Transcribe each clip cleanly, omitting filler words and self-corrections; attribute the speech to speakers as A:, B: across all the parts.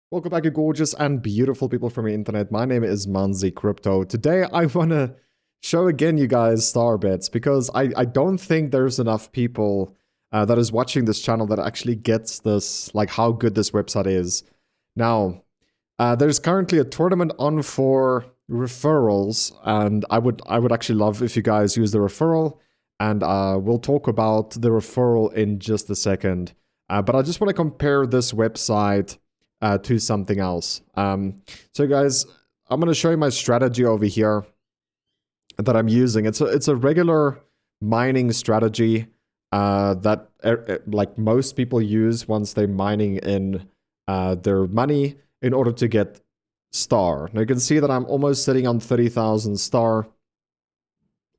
A: Welcome back, you gorgeous and beautiful people from the internet. My name is Manzi Crypto. Today, I want to show again you guys Starbets because I don't think there's enough people that is watching this channel that actually gets this, like how good this website is. Now, there's currently a tournament on for referrals, and I would actually love if you guys use the referral, and we'll talk about the referral in just a second. But I just want to compare this website to something else. So guys, I'm going to show you my strategy over here that I'm using. It's a regular mining strategy that like most people use once they're mining in their money in order to get star. Now you can see that I'm almost sitting on 30,000 star.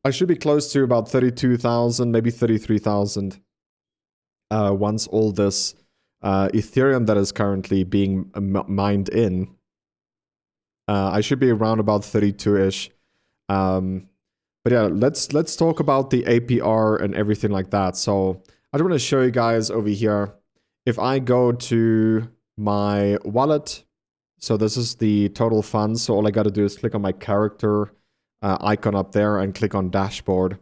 A: I should be close to about 32,000, maybe 33,000 once all this Ethereum that is currently being mined in. I should be around about 32-ish. But yeah, let's talk about the APR and everything like that. So I just want to show you guys over here. If I go to my wallet, so this is the total funds. So all I got to do is click on my character icon up there and click on dashboard.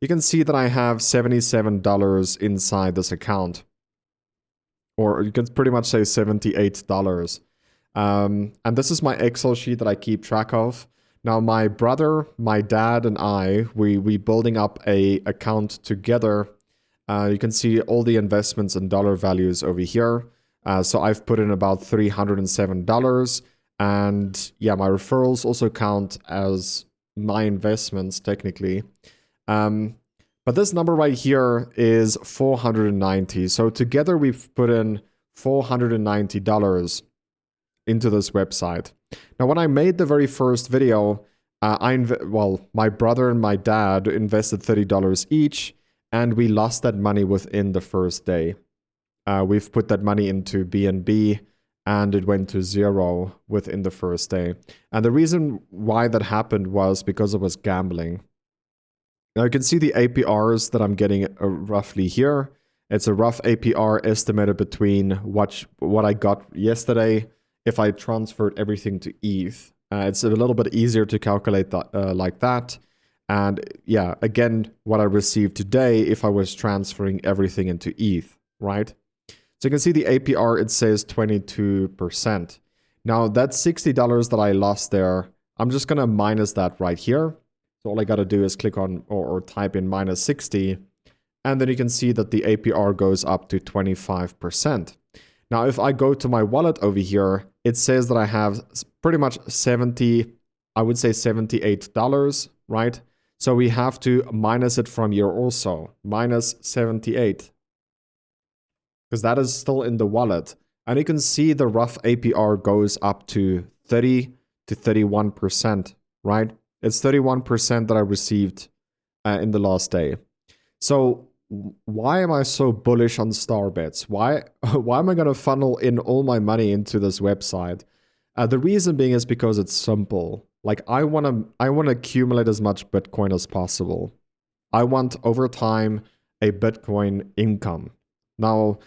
A: You can see that I have $77 inside this account. Or you can pretty much say $78. And this is my Excel sheet that I keep track of. Now, my brother, my dad, and I, we building up a account together. You can see all the investments and dollar values over here. So I've put in about $307. And yeah, my referrals also count as my investments, technically. But this number right here is 490. So together we've put in $490 into this website. Now, when I made the very first video, my brother and my dad invested $30 each, and we lost that money within the first day. We've put that money into BNB, and it went to zero within the first day. And the reason why that happened was because it was gambling. Now you can see the APRs that I'm getting roughly here. It's a rough APR estimated between what I got yesterday if I transferred everything to ETH. It's a little bit easier to calculate that like that. And yeah, again, what I received today if I was transferring everything into ETH, right? So you can see the APR, it says 22%. Now that $60 that I lost there, I'm just going to minus that right here. So all I got to do is click on or type in minus 60. And then you can see that the APR goes up to 25%. Now, if I go to my wallet over here, it says that I have pretty much I would say $78, right? So we have to minus it from here also, minus 78. Because that is still in the wallet. And you can see the rough APR goes up to 30 to 31%, right? It's 31% that I received in the last day. So why am I so bullish on Starbets? Why am I going to funnel in all my money into this website? The reason being is because it's simple. Like I want to accumulate as much Bitcoin as possible. I want over time a Bitcoin income. Now,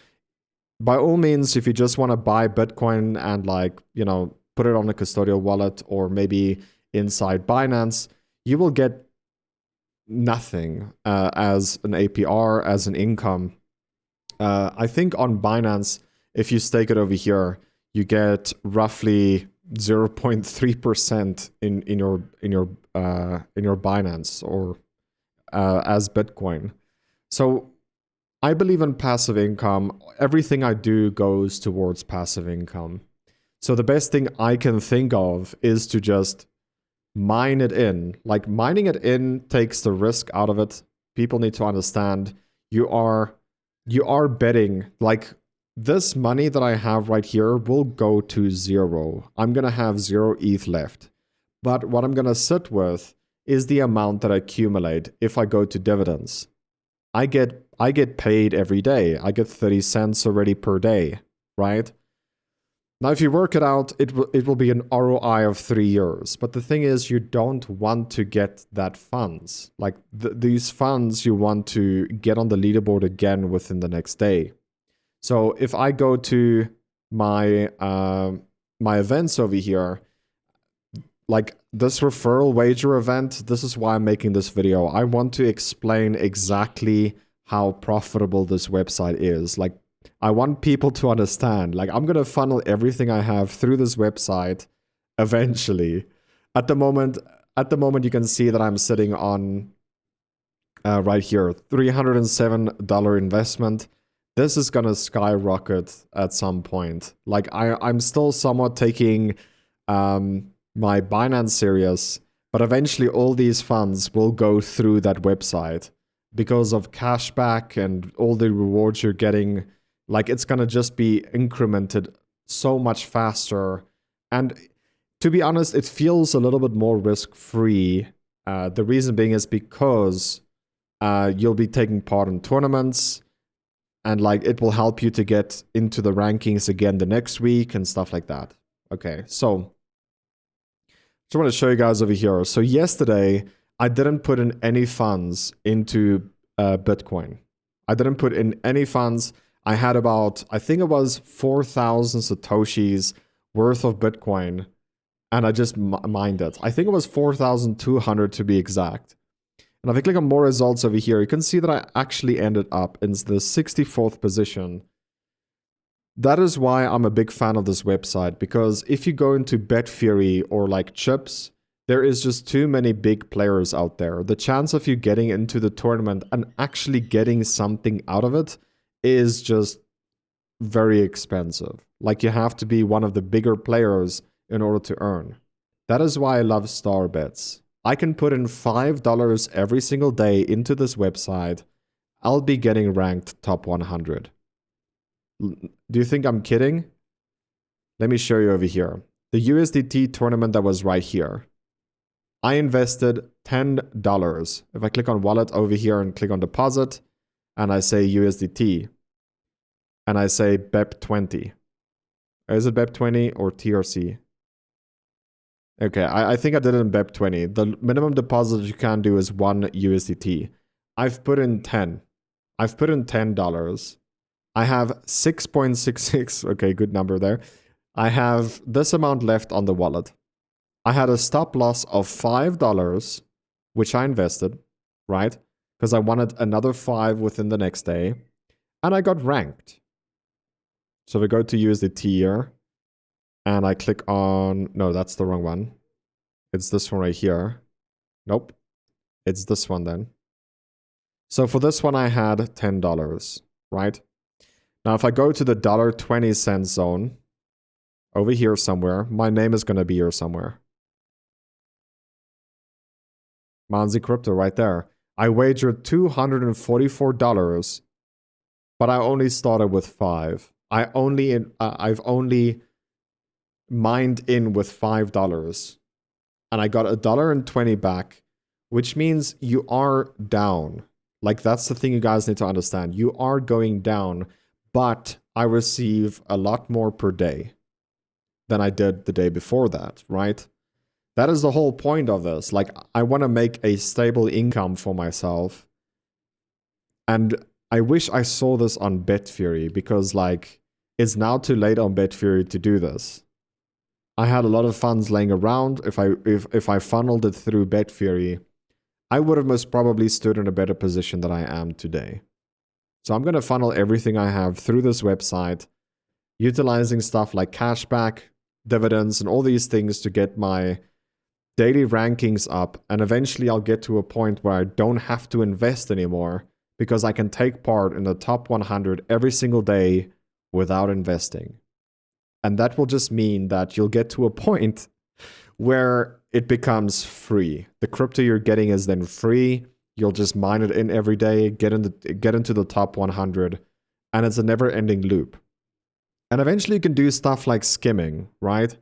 A: by all means, if you just want to buy Bitcoin and put it on a custodial wallet or maybe inside Binance, you will get nothing as an APR, as an income. I think on Binance, if you stake it over here, you get roughly 0.3% in your Binance or as Bitcoin. So I believe in passive income. Everything I do goes towards passive income. So the best thing I can think of is to just mine it in. Like mining it in takes the risk out of it. People need to understand you are betting. Like this money that I have right here will go to zero. I'm going to have 0 ETH left. But what I'm going to sit with is the amount that I accumulate if I go to dividends. I get paid every day. I get 30 cents already per day, right? Now, if you work it out, it will be an ROI of 3 years. But the thing is, you don't want to get that funds. Like these funds, you want to get on the leaderboard again within the next day. So if I go to my my events over here, like this referral wager event, this is why I'm making this video. I want to explain exactly how profitable this website is. Like, I want people to understand. Like, I'm gonna funnel everything I have through this website eventually. At the moment, you can see that I'm sitting on right here, $307 investment. This is gonna skyrocket at some point. Like, I'm still somewhat taking my Binance serious, but eventually all these funds will go through that website because of cashback and all the rewards you're getting. Like, it's gonna just be incremented so much faster. And to be honest, it feels a little bit more risk-free. The reason being is because you'll be taking part in tournaments, and like it will help you to get into the rankings again the next week and stuff like that. Okay, so just want to show you guys over here. So yesterday, I didn't put in any funds into Bitcoin. I didn't put in any funds. I had about, I think it was 4,000 Satoshis worth of Bitcoin, and I just mined it. I think it was 4,200 to be exact. And if I click on more results over here, you can see that I actually ended up in the 64th position. That is why I'm a big fan of this website, because if you go into BetFury or like Chips, there is just too many big players out there. The chance of you getting into the tournament and actually getting something out of it is just very expensive. Like, you have to be one of the bigger players in order to earn. That is why I love Starbets. I can put in $5 every single day into this website. I'll be getting ranked top 100. Do you think I'm kidding? Let me show you over here. The USDT tournament that was right here. I invested $10. If I click on wallet over here and click on deposit, and I say USDT, and I say BEP20. Is it BEP20 or TRC? Okay, I think I did it in BEP20. The minimum deposit you can do is 1 USDT. I've put in 10. I've put in $10. I have 6.66. Okay, good number there. I have this amount left on the wallet. I had a stop loss of $5, which I invested, right? Because I wanted another 5 within the next day. And I got ranked. So we go to USDT here. And I click on... No, that's the wrong one. It's this one right here. Nope. It's this one then. So for this one, I had $10, right? Now, if I go to the $1.20 zone, over here somewhere, my name is going to be here somewhere. Manzi Crypto right there. I wagered $244, but I only started with 5. I've only mined in with $5, and I got $1.20 back, which means you are down. Like, that's the thing you guys need to understand. You are going down, but I receive a lot more per day than I did the day before that, right? That is the whole point of this. Like, I want to make a stable income for myself. And I wish I saw this on BetFury, because like, it's now too late on BetFury to do this. I had a lot of funds laying around. If I funneled it through BetFury, I would have most probably stood in a better position than I am today. So I'm going to funnel everything I have through this website, utilizing stuff like cashback, dividends, and all these things to get my daily rankings up. And eventually I'll get to a point where I don't have to invest anymore, because I can take part in the top 100 every single day without investing. And that will just mean that you'll get to a point where it becomes free. The crypto you're getting is then free. You'll just mine it in every day, get into the top 100, and it's a never-ending loop. And eventually you can do stuff like skimming, right?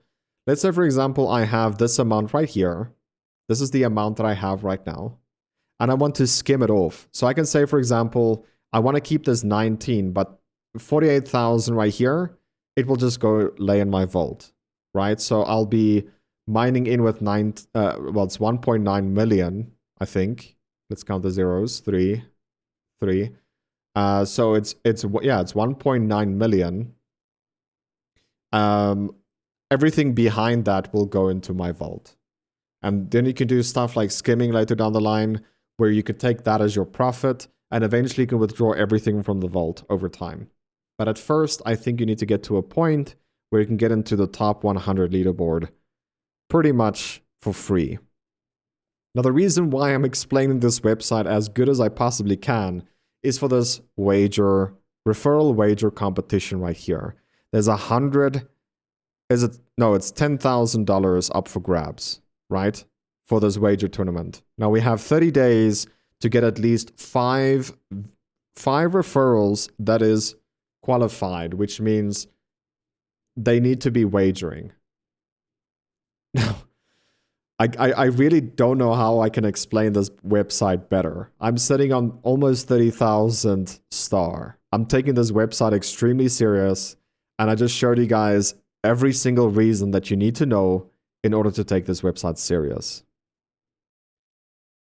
A: Let's say, for example, I have this amount right here. This is the amount that I have right now. And I want to skim it off. So I can say, for example, I want to keep this 19, but 48,000 right here, it will just go lay in my vault, right? So I'll be mining in with it's 1.9 million, I think. Let's count the zeros. 3. So it's 1.9 million. everything behind that will go into my vault. And then you can do stuff like skimming later down the line, where you could take that as your profit, and eventually you can withdraw everything from the vault over time. But at first, I think you need to get to a point where you can get into the top 100 leaderboard pretty much for free. Now, the reason why I'm explaining this website as good as I possibly can is for this referral wager competition right here. There's it's $10,000 up for grabs, right? For this wager tournament. Now we have 30 days to get at least five referrals that is qualified, which means they need to be wagering. Now, I really don't know how I can explain this website better. I'm sitting on almost 30,000 star. I'm taking this website extremely serious, and I just showed you guys every single reason that you need to know in order to take this website serious.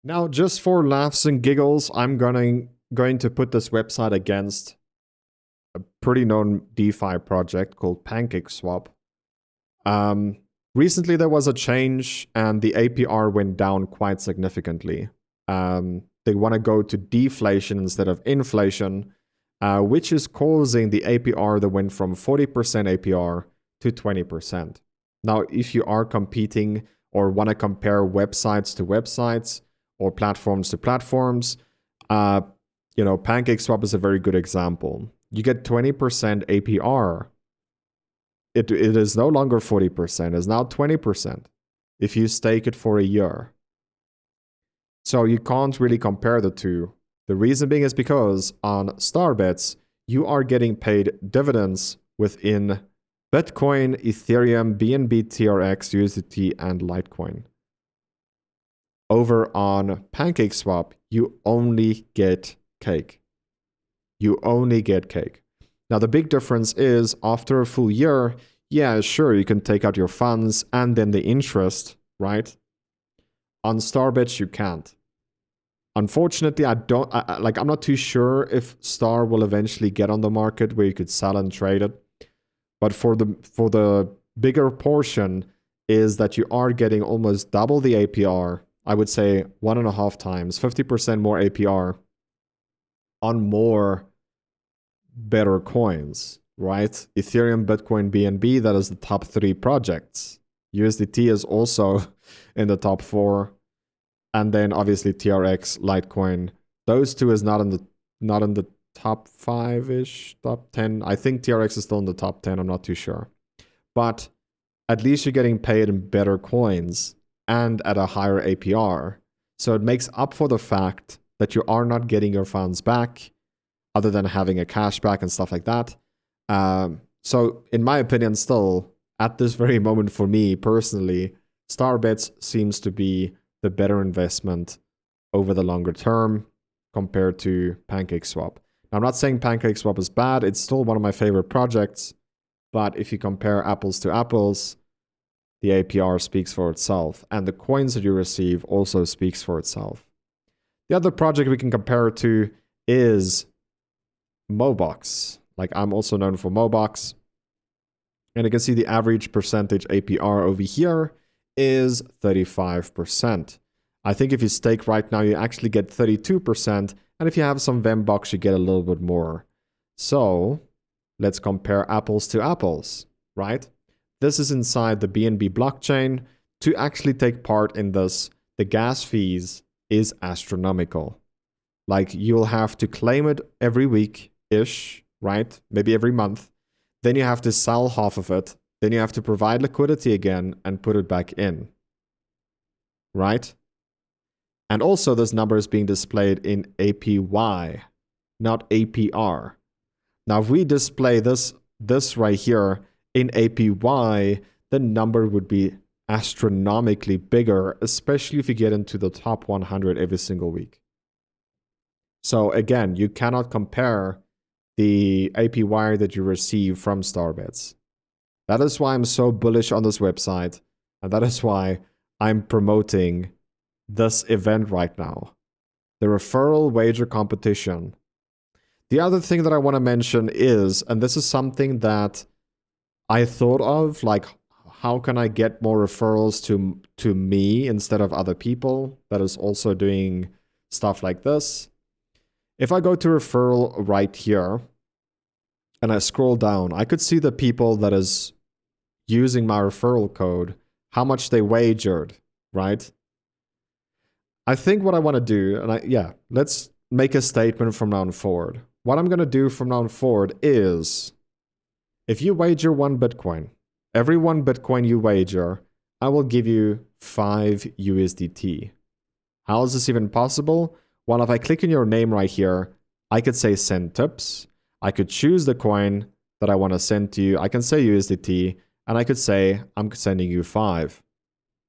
A: Now, just for laughs and giggles, I'm going to put this website against a pretty known DeFi project called PancakeSwap. Recently, there was a change and the APR went down quite significantly. They want to go to deflation instead of inflation, which is causing the APR that went from 40% APR to 20%. Now, if you are competing or want to compare websites to websites or platforms to platforms, PancakeSwap is a very good example. You get 20% APR. It is no longer 40%, it's now 20% if you stake it for a year. So you can't really compare the two. The reason being is because on Starbets, you are getting paid dividends within Bitcoin, Ethereum, BNB, TRX, USDT, and Litecoin. Over on PancakeSwap, you only get cake. You only get cake. Now, the big difference is after a full year, yeah, sure, you can take out your funds and then the interest, right? On Starbets, you can't. Unfortunately, I'm not too sure if Star will eventually get on the market where you could sell and trade it. But for the bigger portion is that you are getting almost double the APR. I would say 1.5 times, 50% more APR on more better coins, right? Ethereum, Bitcoin, BNB, that is the top 3 projects. USDT is also in the top 4. And then obviously TRX, Litecoin. Those two is not in the top 5-ish, top 10. I think TRX is still in the top 10, I'm not too sure. But at least you're getting paid in better coins and at a higher APR. So it makes up for the fact that you are not getting your funds back other than having a cashback and stuff like that. So in my opinion, still, at this very moment for me personally, Starbets seems to be the better investment over the longer term compared to PancakeSwap. Now, I'm not saying PancakeSwap is bad. It's still one of my favorite projects. But if you compare apples to apples, the APR speaks for itself. And the coins that you receive also speaks for itself. The other project we can compare it to is Mobox. Like, I'm also known for Mobox. And you can see the average percentage APR over here is 35%. I think if you stake right now, you actually get 32%. And if you have some Vembox, you get a little bit more. So let's compare apples to apples, right? This is inside the BNB blockchain. To actually take part in this, the gas fees is astronomical. Like, you'll have to claim it every week-ish, right? Maybe every month. Then you have to sell half of it. Then you have to provide liquidity again and put it back in, right? And also this number is being displayed in APY, not APR. Now, if we display this right here in APY, the number would be astronomically bigger, especially if you get into the top 100 every single week. So again, you cannot compare the APY that you receive from Starbets. That is why I'm so bullish on this website, and that is why I'm promoting this event right now, the referral wager competition. The other thing that I want to mention is, and this is something that I thought of like how can I get more referrals to me instead of other people that is also doing stuff like this. If I go to referral right here and I scroll down, I could see the people that is using my referral code, how much they wagered, right? I think what I want to do, and let's make a statement from now on forward. What I'm going to do from now on forward is, if you wager 1 Bitcoin, every 1 Bitcoin you wager, I will give you 5 USDT. How is this even possible? Well, if I click on your name right here, I could say send tips. I could choose the coin that I want to send to you. I can say USDT, and I could say I'm sending you 5.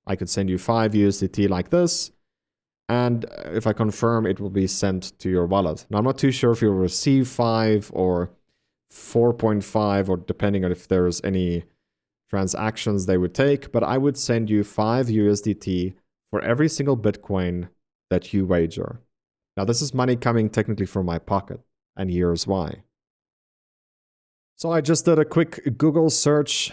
A: I could send you 5 USDT like this. And if I confirm, it will be sent to your wallet. Now, I'm not too sure if you'll receive 5 or 4.5, or depending on if there's any transactions they would take, but I would send you 5 USDT for every single Bitcoin that you wager. Now, this is money coming technically from my pocket, and here's why. So I just did a quick Google search,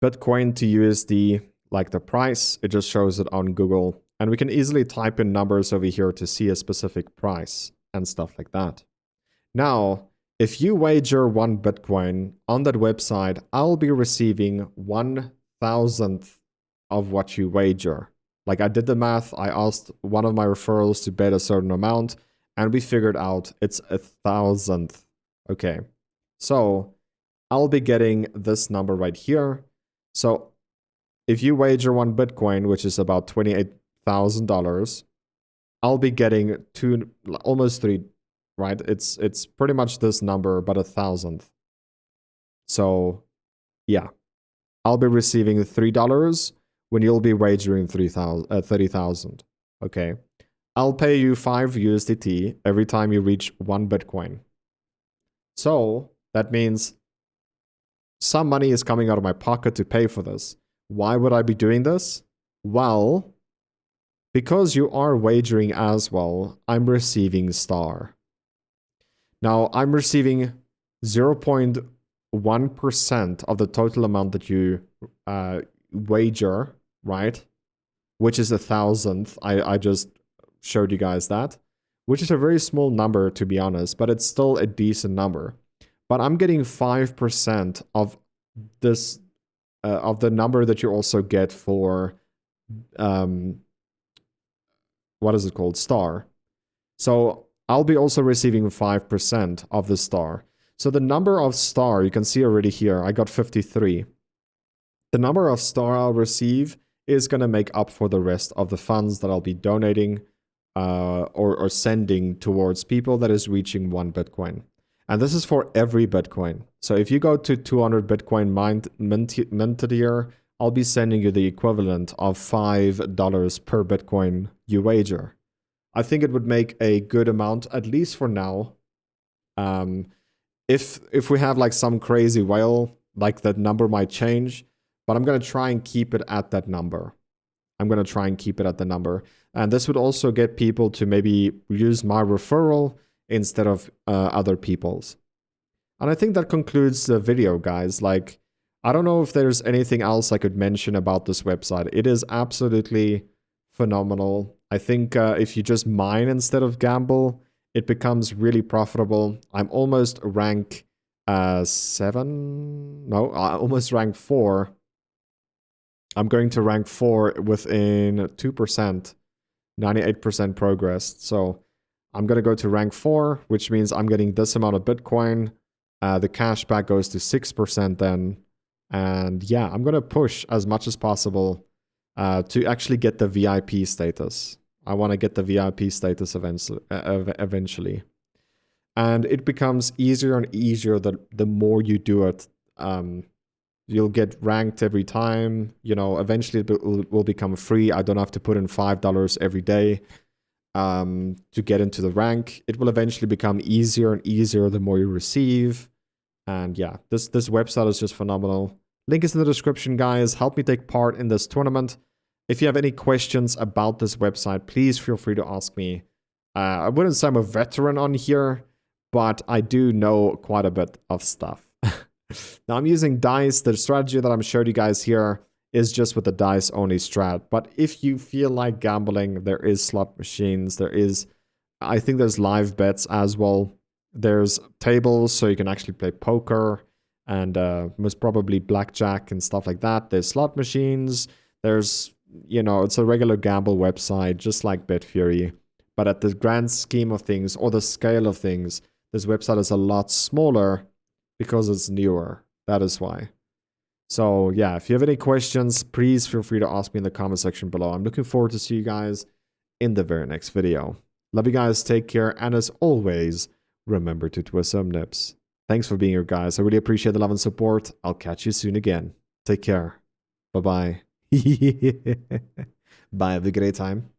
A: Bitcoin to USD, like the price. It just shows it on Google. And we can easily type in numbers over here to see a specific price and stuff like that. Now, if you wager 1 Bitcoin on that website, I'll be receiving 1,000th of what you wager. Like, I did the math, I asked one of my referrals to bet a certain amount, and we figured out it's 1,000th. Okay, so I'll be getting this number right here. So if you wager 1 Bitcoin, which is about $28,000, I'll be getting almost 3, right? It's pretty much this number, but 1,000th. So yeah, I'll be receiving $3 when you'll be wagering 30,000. Okay, I'll pay you 5 USDT every time you reach 1 Bitcoin. So that means some money is coming out of my pocket to pay for this. Why would I be doing this? Well, because you are wagering as well, I'm receiving star. Now, I'm receiving 0.1% of the total amount that you wager, right? Which is 1,000th. I just showed you guys that, which is a very small number, to be honest, but it's still a decent number. But I'm getting 5% of this, of the number that you also get for, what is it called? Star. So I'll be also receiving 5% of the star. So the number of star, you can see already here, I got 53. The number of star I'll receive is going to make up for the rest of the funds that I'll be donating or sending towards people that is reaching 1 Bitcoin. And this is for every Bitcoin. So if you go to 200 Bitcoin minted here, I'll be sending you the equivalent of $5 per Bitcoin you wager. I think it would make a good amount, at least for now. If we have like some crazy whale, like that number might change, but I'm going to try and keep it at that number. And this would also get people to maybe use my referral instead of other people's. And I think that concludes the video, guys. Like, I don't know if there's anything else I could mention about this website. It is absolutely phenomenal. I think if you just mine instead of gamble, it becomes really profitable. I'm almost rank 7. No, almost rank 4. I'm going to rank 4 within 2%, 98% progress. So I'm going to go to rank 4, which means I'm getting this amount of Bitcoin. The cashback goes to 6% then. And yeah, I'm going to push as much as possible to actually get the VIP status. I want to get the VIP status eventually. And it becomes easier and easier the more you do it. You'll get ranked every time. You know, eventually it will become free. I don't have to put in $5 every day to get into the rank. It will eventually become easier and easier the more you receive. And yeah, this website is just phenomenal. Link is in the description, guys. Help me take part in this tournament. If you have any questions about this website, please feel free to ask me. I wouldn't say I'm a veteran on here, but I do know quite a bit of stuff. Now I'm using DICE. The strategy that I'm showing you guys here is just with the dice only strat. But if you feel like gambling, there is slot machines, I think there's live bets as well. There's tables, so you can actually play poker and most probably blackjack and stuff like that. There's slot machines. There's, it's a regular gamble website, just like BetFury. But at the grand scheme of things, or the scale of things, this website is a lot smaller because it's newer. That is why. So yeah, if you have any questions, please feel free to ask me in the comment section below. I'm looking forward to see you guys in the very next video. Love you guys, take care, and as always, remember to twist some nips. Thanks for being here, guys. I really appreciate the love and support. I'll catch you soon again. Take care. Bye-bye. Bye. Have a great time.